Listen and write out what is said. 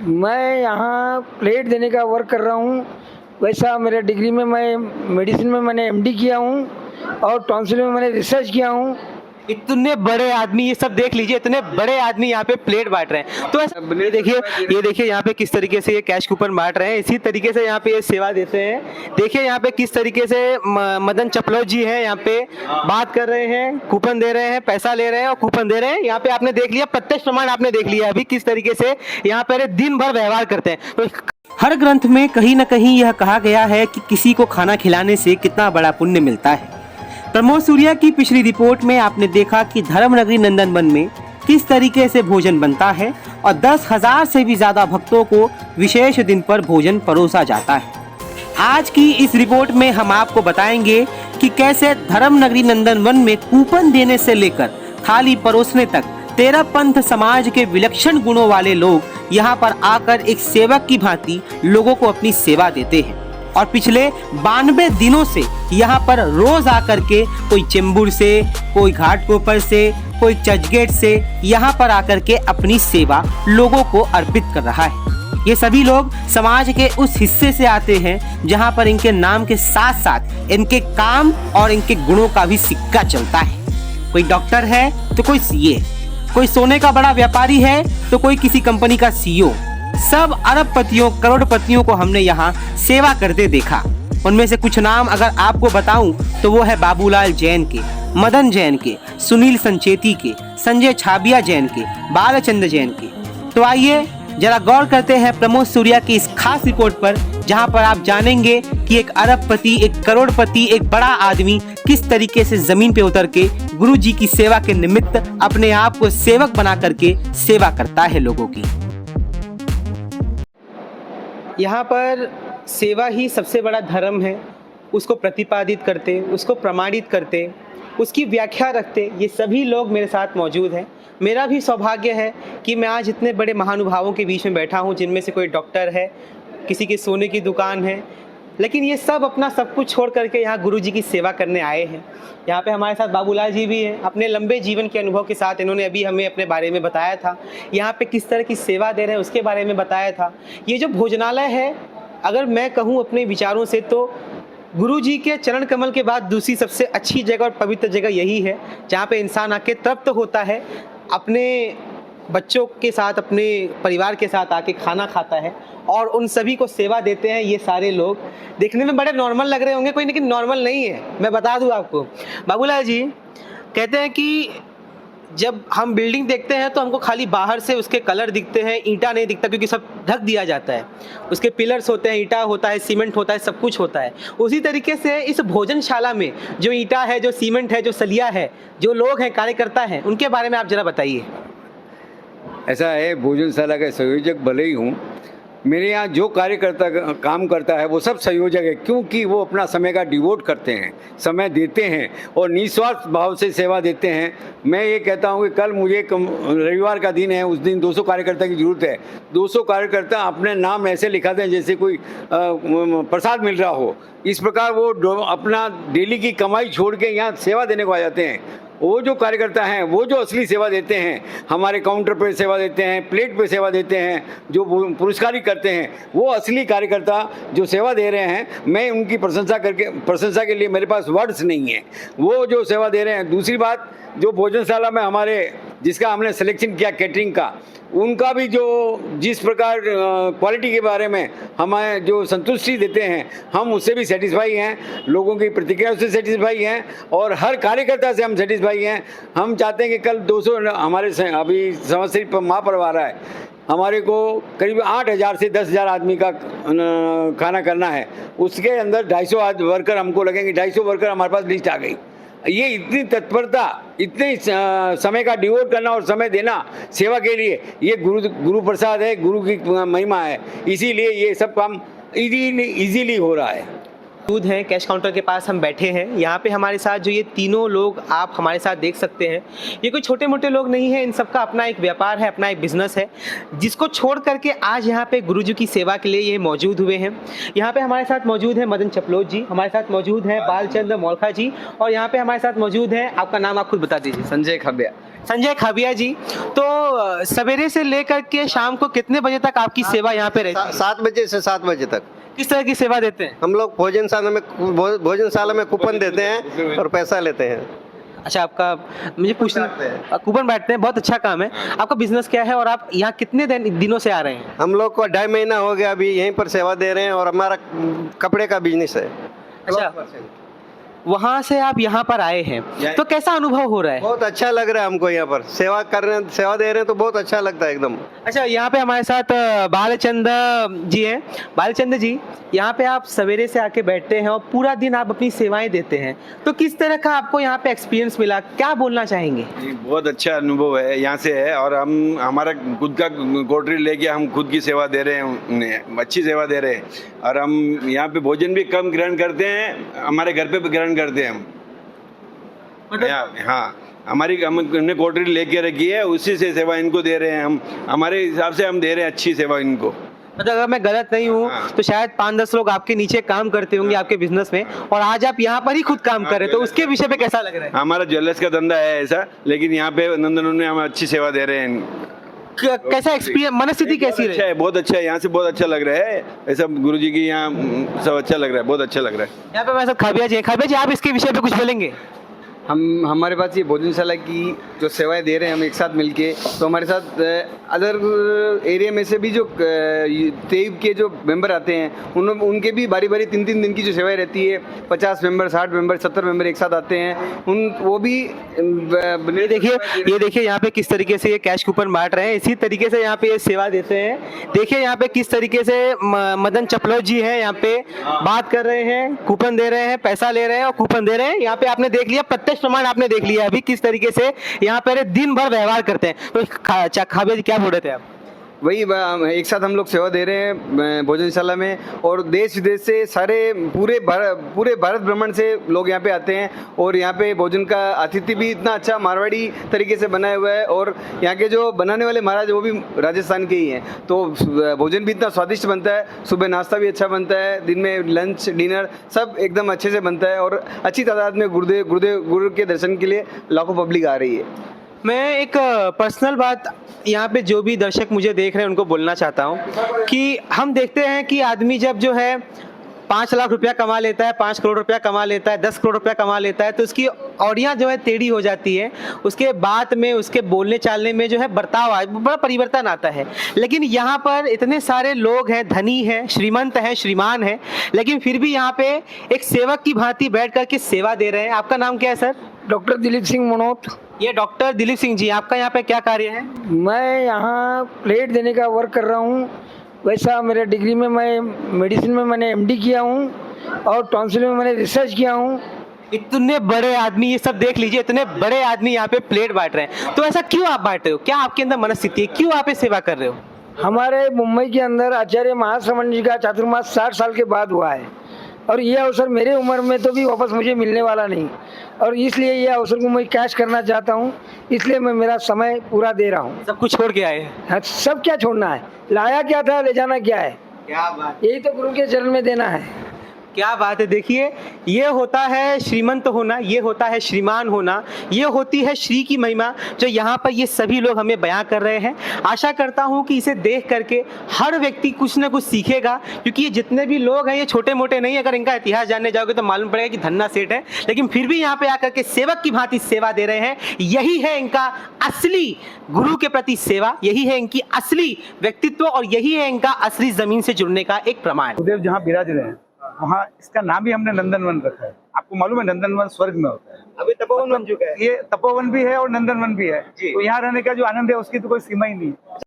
मैं यहाँ प्लेट देने का वर्क कर रहा हूँ। वैसा मेरा डिग्री में मैं मेडिसिन में मैंने एमडी किया हूँ और टॉन्सिल में मैंने रिसर्च किया हूँ। इतने बड़े आदमी, ये सब देख लीजिए, इतने बड़े आदमी यहाँ पे प्लेट बांट रहे हैं। तो ऐसा ये देखिए यहाँ पे किस तरीके से ये कैश कूपन बांट रहे हैं। इसी तरीके से यहाँ पे ये सेवा देते हैं। देखिए यहाँ पे किस तरीके से मदन चपलौत जी है, यहाँ पे बात कर रहे हैं, कूपन दे रहे हैं, पैसा ले रहे हैं और कूपन दे रहे हैं। यहाँ पे आपने देख लिया, प्रत्यक्ष प्रमाण आपने देख लिया अभी किस तरीके से यहाँ पे दिन भर व्यवहार करते हैं। तो हर ग्रंथ में कहीं ना कहीं यह कहा गया है कि किसी को खाना खिलाने से कितना बड़ा पुण्य मिलता है। प्रमोद सूर्या की पिछली रिपोर्ट में आपने देखा कि धर्मनगरी नंदनवन में किस तरीके से भोजन बनता है और 10,000 से भी ज्यादा भक्तों को विशेष दिन पर भोजन परोसा जाता है। आज की इस रिपोर्ट में हम आपको बताएंगे कि कैसे धर्मनगरी नंदनवन में कूपन देने से लेकर थाली परोसने तक 13 पंथ समाज के विलक्षण गुणों वाले लोग यहाँ पर आकर एक सेवक की भांति लोगों को अपनी सेवा देते हैं। और पिछले 92 दिनों से यहाँ पर रोज आकर के कोई चेंबूर से, कोई घाटकोपर से, कोई चर्चगेट से यहाँ पर आकर के अपनी सेवा लोगों को अर्पित कर रहा है। ये सभी लोग समाज के उस हिस्से से आते हैं जहाँ पर इनके नाम के साथ साथ इनके काम और इनके गुणों का भी सिक्का चलता है। कोई डॉक्टर है तो कोई सीए, कोई सोने का बड़ा व्यापारी है तो कोई किसी कंपनी का सीईओ। सब अरबपतियों, करोड़पतियों को हमने यहाँ सेवा करते देखा। उनमें से कुछ नाम अगर आपको बताऊं तो वो है बाबूलाल जैन के, मदन जैन के, सुनील संचेती के, संजय छाबिया जैन के, बालचंद्र जैन के। तो आइए जरा गौर करते हैं प्रमोद सूर्या की इस खास रिपोर्ट पर, जहां पर आप जानेंगे कि एक अरबपति, एक करोड़पति, एक बड़ा आदमी किस तरीके से जमीन पे उतर के गुरु जी की सेवा के निमित्त अपने आप को सेवक बना करके सेवा करता है लोगों की। यहाँ पर सेवा ही सबसे बड़ा धर्म है। उसको प्रतिपादित करते, उसको प्रमाणित करते, उसकी व्याख्या रखते ये सभी लोग मेरे साथ मौजूद हैं। मेरा भी सौभाग्य है कि मैं आज इतने बड़े महानुभावों के बीच में बैठा हूँ, जिनमें से कोई डॉक्टर है, किसी की सोने की दुकान है, लेकिन ये सब अपना सब कुछ छोड़ करके यहाँ गुरु जी की सेवा करने आए हैं। यहाँ पे हमारे साथ बाबूलाल जी भी हैं। अपने लंबे जीवन के अनुभव के साथ इन्होंने अभी हमें अपने बारे में बताया था, यहाँ पे किस तरह की सेवा दे रहे हैं उसके बारे में बताया था। ये जो भोजनालय है, अगर मैं कहूँ अपने विचारों से, तो गुरु जी के चरण कमल के बाद दूसरी सबसे अच्छी जगह और पवित्र जगह यही है, जहाँ पे इंसान आके तृप्त होता है, अपने बच्चों के साथ, अपने परिवार के साथ आके खाना खाता है और उन सभी को सेवा देते हैं। ये सारे लोग देखने में बड़े नॉर्मल लग रहे होंगे कोई, लेकिन नॉर्मल नहीं है। मैं बता दूं आपको, बाबूलाल जी कहते हैं कि जब हम बिल्डिंग देखते हैं तो हमको खाली बाहर से उसके कलर दिखते हैं, ईंटा नहीं दिखता, क्योंकि सब ढक दिया जाता है। उसके पिलर्स होते हैं, ईंटा होता है, सीमेंट होता है, सब कुछ होता है। उसी तरीके से इस भोजनशाला में जो ईंटा है, जो सीमेंट है, जो सलिया है, जो लोग हैं, कार्यकर्ता हैं, उनके बारे में आप जरा बताइए। ऐसा है, भोजनशाला का संयोजक भले ही हूँ, मेरे यहाँ जो कार्यकर्ता काम करता है वो सब संयोजक है, क्योंकि वो अपना समय का डिवोट करते हैं, समय देते हैं और निस्वार्थ भाव से सेवा देते हैं। मैं ये कहता हूँ कि कल मुझे रविवार का दिन है, उस दिन 200 कार्यकर्ता की ज़रूरत है। 200 कार्यकर्ता अपने नाम ऐसे लिखाते हैं जैसे कोई प्रसाद मिल रहा हो। इस प्रकार वो अपना डेली की कमाई छोड़ के यहाँ सेवा देने को आ जाते हैं। वो जो कार्यकर्ता हैं वो जो असली सेवा देते हैं, हमारे काउंटर पे सेवा देते हैं, प्लेट पे सेवा देते हैं, जो पुरस्कारी करते हैं, वो असली कार्यकर्ता जो सेवा दे रहे हैं। मैं उनकी प्रशंसा के लिए मेरे पास वर्ड्स नहीं है, वो जो सेवा दे रहे हैं। दूसरी बात, जो भोजनशाला में हमारे जिसका हमने सिलेक्शन किया कैटरिंग का, उनका भी जो जिस प्रकार क्वालिटी के बारे में हमें जो संतुष्टि देते हैं, हम उससे भी सेटिस्फाई हैं, लोगों की प्रतिक्रिया से सेटिस्फाई हैं और हर कार्यकर्ता से हम सेटिस्फाई हैं। हम चाहते हैं कि कल 200 हमारे अभी संवत्सरी महापर्व है, हमारे को करीब 8,000 से 10,000 आदमी का खाना करना है। उसके अंदर 250 वर्कर हमको लगेंगे। 250 वर्कर हमारे पास लिस्ट आ गई। ये इतनी तत्परता, इतने समय का डिवोट करना और समय देना सेवा के लिए, ये गुरु प्रसाद है, गुरु की महिमा है। इसीलिए ये सब काम इजीली हो रहा है। मौजूद हैं, कैश काउंटर के पास हम बैठे हैं। यहाँ पे हमारे साथ जो ये तीनों लोग आप हमारे साथ देख सकते हैं, ये कोई छोटे मोटे लोग नहीं हैं, इन सबका अपना एक व्यापार है, अपना एक बिजनेस है, जिसको छोड़ करके आज यहाँ पे गुरुजी की सेवा के लिए ये मौजूद हुए हैं। यहाँ पे हमारे साथ मौजूद है मदन चपलोत जी, हमारे साथ मौजूद है बालचंद्र मौलखा जी, और यहाँ पे हमारे साथ मौजूद है, आपका नाम आप खुद बता दीजिए। संजय खबिया। संजय खाबिया जी। तो सवेरे से लेकर के शाम को कितने बजे तक आपकी सेवा यहाँ पे रहती है? 7 बजे से 7 बजे तक। किस तरह की सेवा देते हैं? हम लोग भोजनशाला में कूपन देते हैं और पैसा लेते हैं। अच्छा, आपका मुझे पूछना, कूपन बांटते हैं, बहुत अच्छा काम है। आपका बिजनेस क्या है और आप यहाँ कितने दिनों से आ रहे हैं? हम लोग को 2.5 महीना हो गया अभी यहीं पर सेवा दे रहे हैं और हमारा कपड़े का बिजनेस है। अच्छा, वहाँ से आप यहाँ पर आए हैं, तो कैसा अनुभव हो रहा है? बहुत अच्छा लग रहा है हमको, यहाँ पर सेवा दे रहे हैं तो बहुत अच्छा लगता है एकदम। अच्छा, यहाँ पे हमारे साथ बालचंद्र जी हैं। बालचंद्र जी, यहाँ पे आप सवेरे से आके बैठते हैं और पूरा दिन आप अपनी सेवाएं देते हैं, तो किस तरह का आपको यहाँ पे एक्सपीरियंस मिला, क्या बोलना चाहेंगे? बहुत अच्छा अनुभव है यहाँ से है, और हम हमारा खुद का कोटरी लेके हम खुद की सेवा दे रहे हैं, अच्छी सेवा दे रहे हैं, और हम यहाँ पे भोजन भी कम ग्रहण करते हैं, हमारे घर पे भी ग्रहण करते हैं हम। हाँ, हमने कोटरी लेके रखी है, उसी से सेवा इनको दे रहे हैं हम, हमारे हिसाब से हम दे रहे हैं अच्छी सेवा इनको। मतलब अगर मैं गलत नहीं हूँ तो शायद 5-10 लोग आपके नीचे काम करते होंगे आपके बिजनेस में, और आज आप यहाँ पर ही खुद काम कर रहे हैं, तो उसके विषय पे कैसा लग रहा है? हमारा ज्वेलर्स का धंधा है ऐसा, लेकिन यहाँ पे नंदन में हम अच्छी सेवा दे रहे हैं। कैसा एक्सपीरियंस, मनस्थिति कैसी रही? अच्छा है, बहुत अच्छा है, यहाँ से बहुत अच्छा लग रहा है, ऐसा गुरुजी की यहाँ सब अच्छा लग रहा है, बहुत अच्छा लग रहा है। यहाँ पे हमारे साथ खाबिया जी हैं। खाबिया जी, आप इसके विषय पे कुछ बोलेंगे? हमारे पास ये भोजनशाला की जो सेवाएं दे रहे हैं हम एक साथ मिलके, तो हमारे साथ अदर एरिया में से भी जो तेईब के जो मेंबर आते हैं उनके भी बारी बारी 3-3 दिन की जो सेवाएं रहती है, 50 मेंबर, 60 मेंबर, 70 मेंबर एक साथ आते हैं, वो भी ये देखिए यहाँ पे किस तरीके से ये कैश कूपन बांट रहे हैं, इसी तरीके से यहाँ पे ये सेवा देते हैं। देखिए यहाँ पे किस तरीके से मदन चपलोत जी है, यहाँ पे बात कर रहे हैं, कूपन दे रहे हैं, पैसा ले रहे हैं और कूपन दे रहे हैं। यहाँ पे आपने देख लिया, प्रत्यक्ष प्रमाण आपने देख लिया अभी किस तरीके से यहाँ पर दिन भर व्यवहार करते हैं। तो खाबिया जी, क्या बोल रहे थे आप? वही एक साथ हम लोग सेवा दे रहे हैं भोजनशाला में, और देश विदेश से सारे पूरे भारत भ्रमण से लोग यहाँ पे आते हैं, और यहाँ पे भोजन का आतिथ्य भी इतना अच्छा मारवाड़ी तरीके से बनाया हुआ है, और यहाँ के जो बनाने वाले महाराज वो भी राजस्थान के ही हैं, तो भोजन भी इतना स्वादिष्ट बनता है, सुबह नाश्ता भी अच्छा बनता है, दिन में लंच डिनर सब एकदम अच्छे से बनता है, और अच्छी तादाद में गुरु के दर्शन के लिए लाखों पब्लिक आ रही है। मैं एक पर्सनल बात यहाँ पे जो भी दर्शक मुझे देख रहे हैं उनको बोलना चाहता हूँ कि हम देखते हैं कि आदमी जब जो है 5 लाख रुपया कमा लेता है, 5 करोड़ रुपया कमा लेता है, 10 करोड़ रुपया कमा लेता है, तो उसकी औड़ियाँ जो है टेढ़ी हो जाती है, उसके बात में, उसके बोलने चालने में जो है बर्ताव बड़ा परिवर्तन आता है। लेकिन यहाँ पर इतने सारे लोग हैं, धनी हैं, श्रीमंत हैं, श्रीमान हैं, लेकिन फिर भी यहाँ पे एक सेवक की भांति बैठ करके सेवा दे रहे हैं। आपका नाम क्या है सर? डॉक्टर दिलीप सिंह मनोत। ये डॉक्टर दिलीप सिंह जी, आपका यहाँ पे क्या कार्य है? मैं यहाँ प्लेट देने का वर्क कर रहा हूँ। वैसा मेरे डिग्री में मैं मेडिसिन में मैंने एमडी किया हूँ, और टॉन्सिल में मैंने रिसर्च किया हूँ। इतने बड़े आदमी, ये सब देख लीजिए, इतने बड़े आदमी यहाँ पे प्लेट बांट रहे हैं, तो ऐसा क्यों आप बांट रहे हो? क्या आपके अंदर मनस्थिति है, क्यों आप ये सेवा कर रहे हो? हमारे मुंबई के अंदर आचार्य महाश्रवण जी का चातुर्मास 60 साल के बाद हुआ है, और ये अवसर मेरे उम्र में तो भी वापस मुझे मिलने वाला नहीं, और इसलिए ये अवसर को मैं कैश करना चाहता हूँ, इसलिए मैं मेरा समय पूरा दे रहा हूँ। सब कुछ छोड़ के आए? हाँ, सब क्या छोड़ना है, लाया क्या था, ले जाना क्या है, क्या बात, यही तो गुरु के चरण में देना है। क्या बात है। देखिए, ये होता है श्रीमंत होना, ये होता है श्रीमान होना, ये होती है श्री की महिमा, जो यहाँ पर ये सभी लोग हमें बयां कर रहे हैं। आशा करता हूँ कि इसे देख करके हर व्यक्ति कुछ ना कुछ सीखेगा, क्योंकि ये जितने भी लोग हैं ये छोटे मोटे नहीं। अगर इनका इतिहास जानने जाओगे तो मालूम पड़ेगा कि धन्ना सेठ है, लेकिन फिर भी यहाँ पे आकर के सेवक की भांति सेवा दे रहे हैं। यही है इनका असली गुरु के प्रति सेवा, यही है इनकी असली व्यक्तित्व, और यही है इनका असली जमीन से जुड़ने का एक प्रमाण। गुरुदेव जहाँ विराज रहे हैं वहाँ इसका नाम भी हमने नंदनवन रखा है। आपको मालूम है नंदनवन स्वर्ग में होता है, अभी तपोवन बन चुका है। ये तपोवन भी है और नंदनवन भी है, तो यहाँ रहने का जो आनंद है उसकी तो कोई सीमा ही नहीं है।